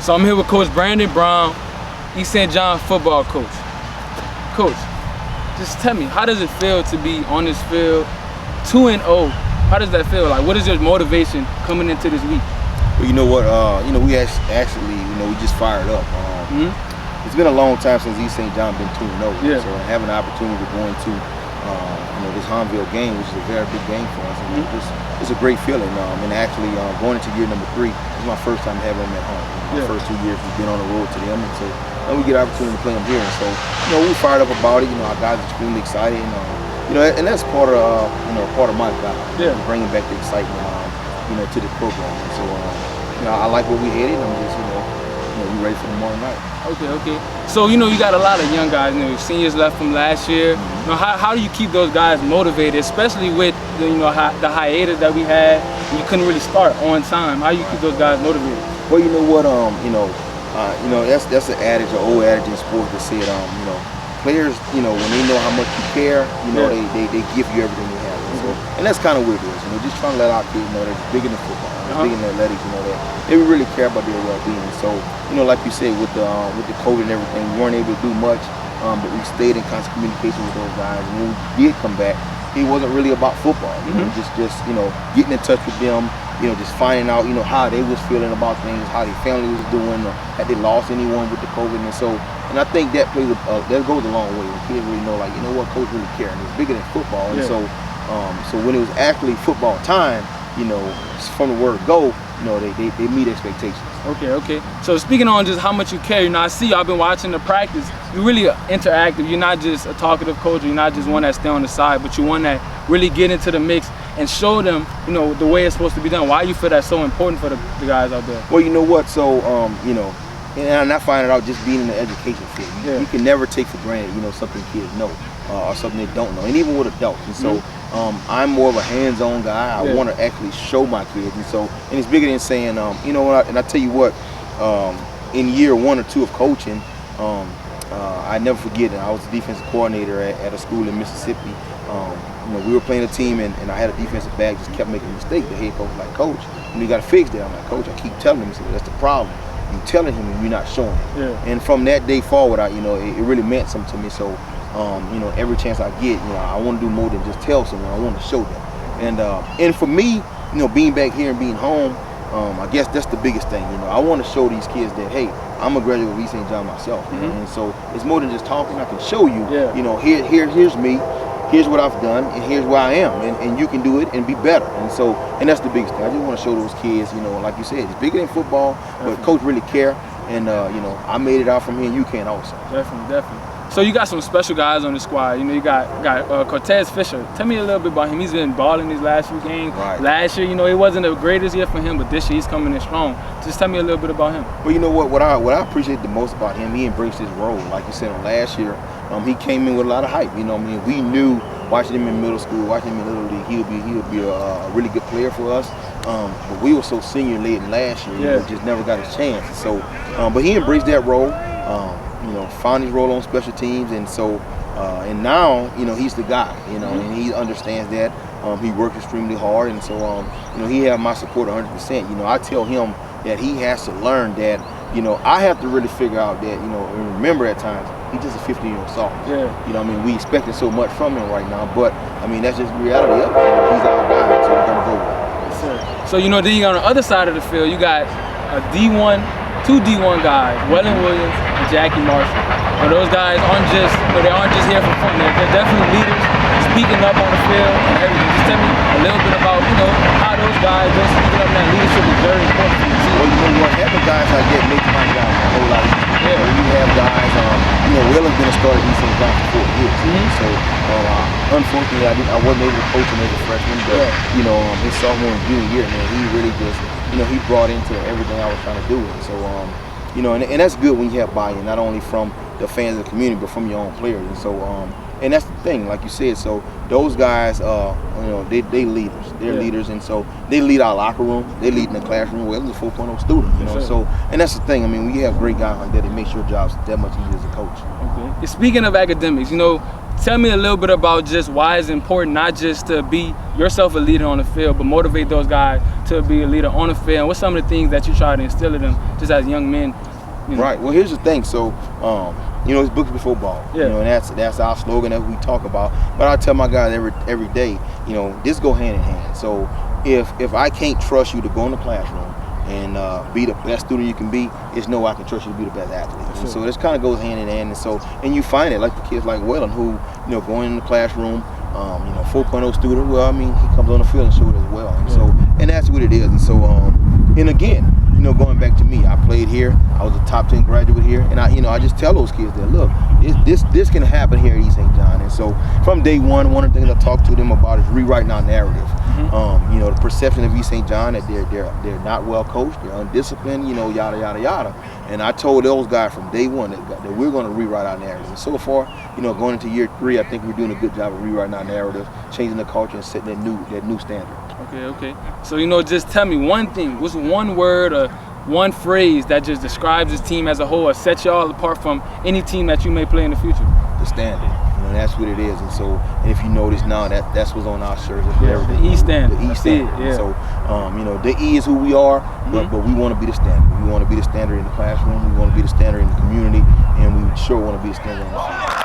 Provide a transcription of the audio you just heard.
So I'm here with Coach Brandon Brown, East St. John football coach. Coach, just tell me, how does it feel to be on this field, 2-0? How does that feel? Like, what is your motivation coming into this week? Well, you know what? We actually, we just fired up. It's been a long time since East St. John been 2-0. Yeah. So having the opportunity to go into, this Hahnville game, which is a very big game for us, it's a great feeling. And actually, going into year number 3, it's my first time having them at home. The first 2 years we've been on the road to them, and so we get an opportunity to play them here. And so, we fired up about it. Our guys are extremely excited, and that's part of my job. Bringing back the excitement, to the program. And so, I like where we headed. I'm just, we ready for tomorrow night. Okay. So, you got a lot of young guys, seniors left from last year. How do you keep those guys motivated, especially with the hiatus that we had? You couldn't really start on time. How do you keep those guys motivated? Well, you know what, that's an adage, an old adage in sports that said, players, when they know how much you care, they give you everything they have. And that's kind of what it is, just trying to let our kids know that it's bigger than football, it's bigger than athletics, that they really care about their well-being. So, like you said, with the COVID and everything, we weren't able to do much, but we stayed in constant communication with those guys. And when we did come back, it wasn't really about football, just getting in touch with them, just finding out, how they was feeling about things, how their family was doing, or had they lost anyone with the COVID. And I think that that goes a long way. The kids really know, like, what, coach really cares. It's bigger than football. And so when it was actually football time, from the word go, they meet expectations. Okay. So speaking on just how much you care, I see I've been watching the practice. You're really interactive. You're not just a talkative coach. You're not just one that stay on the side, but you're one that really get into the mix and show them, the way it's supposed to be done. Why you feel that's so important for the guys out there? Well, you know what? So, and I find it out just being in the education field. You can never take for granted, something kids know or something they don't know, and even with adults. And so, I'm more of a hands-on guy. I want to actually show my kids, and it's bigger than saying, and I tell you what, in year 1 or 2 of coaching, I never forget it. I was a defensive coordinator at a school in Mississippi. We were playing a team, and I had a defensive back just kept making a mistake. The head coach was like, "Coach, you got to fix that." I'm like, "Coach, I keep telling him." He said, "That's the problem. You're telling him and you're not showing him." And from that day forward, it really meant something to me. So, every chance I get, I want to do more than just tell someone. I want to show them. And for me, being back here and being home, I guess that's the biggest thing. I want to show these kids that, hey, I'm a graduate of East St. John myself. And so it's more than just talking. I can show you. Here's me. Here's what I've done, and here's where I am, and you can do it and be better. And that's the biggest thing. I just want to show those kids, like you said, it's bigger than football, but coach really care. And I made it out from here, and you can also. Definitely. So you got some special guys on the squad. You got Cortez Fisher. Tell me a little bit about him. He's been balling these last few games. Right. Last year, it wasn't the greatest year for him, but this year he's coming in strong. Just tell me a little bit about him. Well, you know what I appreciate the most about him, he embraced his role. Like you said, last year, he came in with a lot of hype. We knew, watching him in middle school, watching him in Little League, he'll be a really good player for us. But we were so senior-laden last year, just never got a chance. So, but he embraced that role. Found his role on special teams, and so and now he's the guy. And he understands that. He works extremely hard, and so he has my support 100%. I tell him that he has to learn that. I have to really figure out that. And remember at times he's just a 15-year-old sophomore. We expected so much from him right now, but that's just the reality of it. He's our guy, so we're gonna go with it. Yes, sir. So then you got on the other side of the field, you got a D1, 2 D1 guys, Wellen Williams and Jackie Marshall. Those guys aren't just here for fun. They're definitely leaders, speaking up on the field and everything. Just tell me a little bit about how those guys, speaking up, that leadership is very important for the team. Well, what having guys like that makes my job a whole lot easier. You have guys, Willen's been a starter East St. John for 4 years. So unfortunately, I wasn't able to coach him as a freshman, but his sophomore and junior year, man, he really just he brought into everything I was trying to do. And so and that's good when you have buy-in, not only from the fans of the community, but from your own players. And so and that's the thing, like you said. So those guys, they leaders. They're leaders, and so they lead our locker room. They lead in the classroom. Well, it's a 4.0 student, So, and that's the thing. When you have great guys like that, it makes your job that much easier as a coach. Okay. Speaking of academics, tell me a little bit about just why it's important not just to be yourself a leader on the field, but motivate those guys to be a leader on the field. And what's some of the things that you try to instill in them just as young men? You know? Right. Well, here's the thing. So, you know, it's books before ball. Yeah. You know, and that's our slogan that we talk about. But I tell my guys every day, you know, this go hand in hand. So if I can't trust you to go in the classroom and be the best student you can be, it's no I can trust you to be the best athlete. Sure. And so this kind of goes hand in hand. And you find it like the kids like Wellen who, you know, going in the classroom, you know, 4.0 student. Well, I mean, he comes on the field and shows it as well. And so, and that's what it is. And so, and again, you know, going back to me, I played here. I was a top 10 graduate here, and I just tell those kids that, look, this can happen here at East St. John. And so, from day one of the things I talk to them about is rewriting our narrative. Mm-hmm. You know, the perception of East St. John that they're not well coached, they're undisciplined, you know, yada yada yada. And I told those guys from day one that we're going to rewrite our narrative. And so far, you know, going into year 3, I think we're doing a good job of rewriting our narrative, changing the culture, and setting that new standard. Okay. So, you know, just tell me one thing. What's one word or one phrase that just describes this team as a whole or sets y'all apart from any team that you may play in the future? The standard. You know, that's what it is. And so, and if you notice now, that's what's on our shirts. The E standard. The E standard. Yeah. So, you know, the E is who we are, but we want to be the standard. We want to be the standard in the classroom. We want to be the standard in the community, and we sure want to be the standard on the field.